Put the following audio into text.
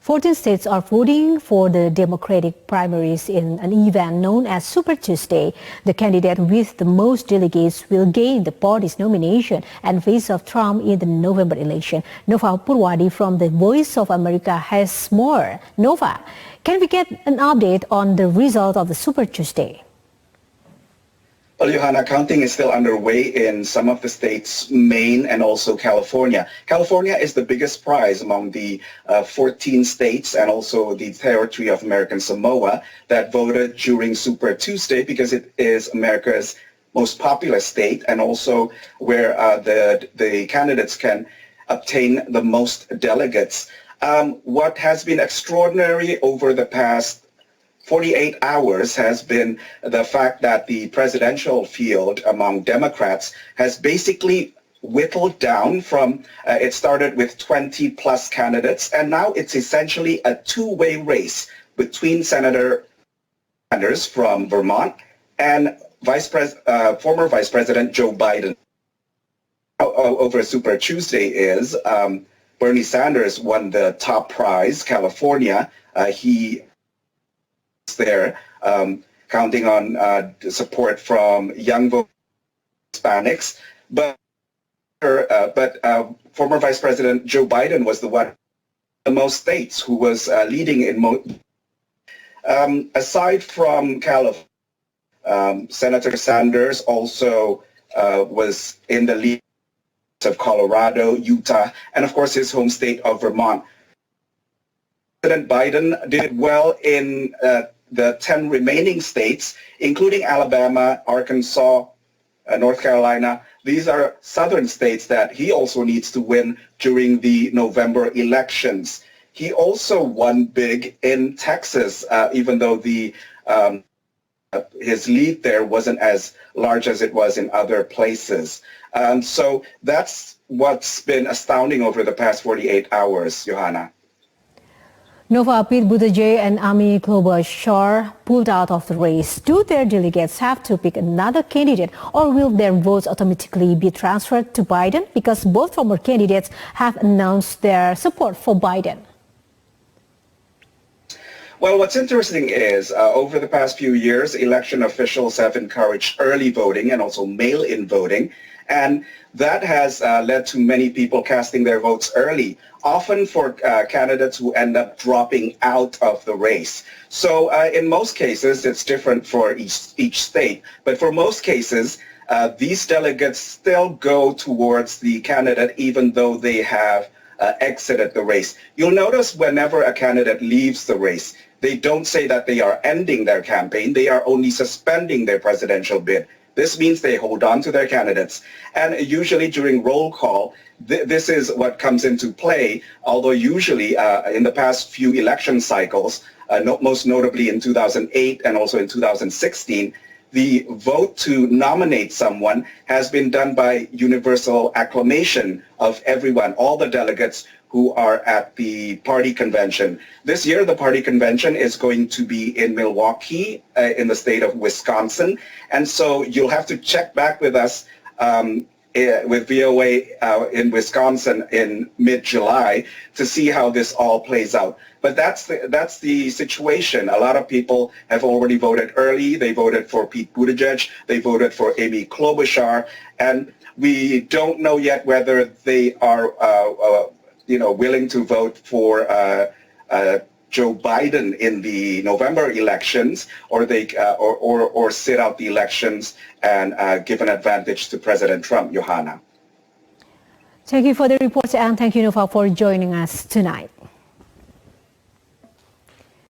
14 states are voting for the Democratic primaries in an event known as Super Tuesday. The candidate with the most delegates will gain the party's nomination and face off Trump in the November election. Nova Poerwadi from the Voice of America has more. Nova, can we get an update on the result of the Super Tuesday? Well, Johanna, counting is still underway in some of the states, Maine and also California. California is the biggest prize among the 14 states and also the territory of American Samoa that voted during Super Tuesday because it is America's most populous state and also where the candidates can obtain the most delegates. What has been extraordinary over the past 48 hours has been the fact that the presidential field among Democrats has basically whittled down from, it started with 20 plus candidates, and now it's essentially a two-way race between Senator Sanders from Vermont and former Vice President Joe Biden. Over Super Tuesday is Bernie Sanders won the top prize, California. He there, counting on support from young Hispanics, but former Vice President Joe Biden was the one the most states who was leading in aside from California, Senator Sanders also was in the lead of Colorado, Utah, and of course his home state of Vermont. President Biden did well in the 10 remaining states, including Alabama, Arkansas, North Carolina. These are southern states that he also needs to win during the November elections. He also won big in Texas, even though his lead there wasn't as large as it was in other places. So that's what's been astounding over the past 48 hours, Johanna. Nova, Pete Buttigieg and Amy Klobuchar pulled out of the race. Do their delegates have to pick another candidate, or will their votes automatically be transferred to Biden? Because both former candidates have announced their support for Biden. Well, what's interesting is over the past few years, election officials have encouraged early voting and also mail-in voting. And that has led to many people casting their votes early, often for candidates who end up dropping out of the race. So in most cases, it's different for each state. But for most cases, these delegates still go towards the candidate even though they have exited the race. You'll notice whenever a candidate leaves the race, they don't say that they are ending their campaign. They are only suspending their presidential bid. This means they hold on to their candidates. And usually during roll call, this is what comes into play, although usually in the past few election cycles, most notably in 2008 and also in 2016, the vote to nominate someone has been done by universal acclamation of everyone, all the delegates who are at the party convention. This year, the party convention is going to be in Milwaukee, in the state of Wisconsin. And so you'll have to check back with us with VOA in Wisconsin in mid-July to see how this all plays out. But that's the situation. A lot of people have already voted early. They voted for Pete Buttigieg. They voted for Amy Klobuchar. And we don't know yet whether they are willing to vote for Joe Biden in the November elections, or they or sit out the elections and give an advantage to President Trump, Johanna. Thank you for the report, and thank you, Nova, for joining us tonight.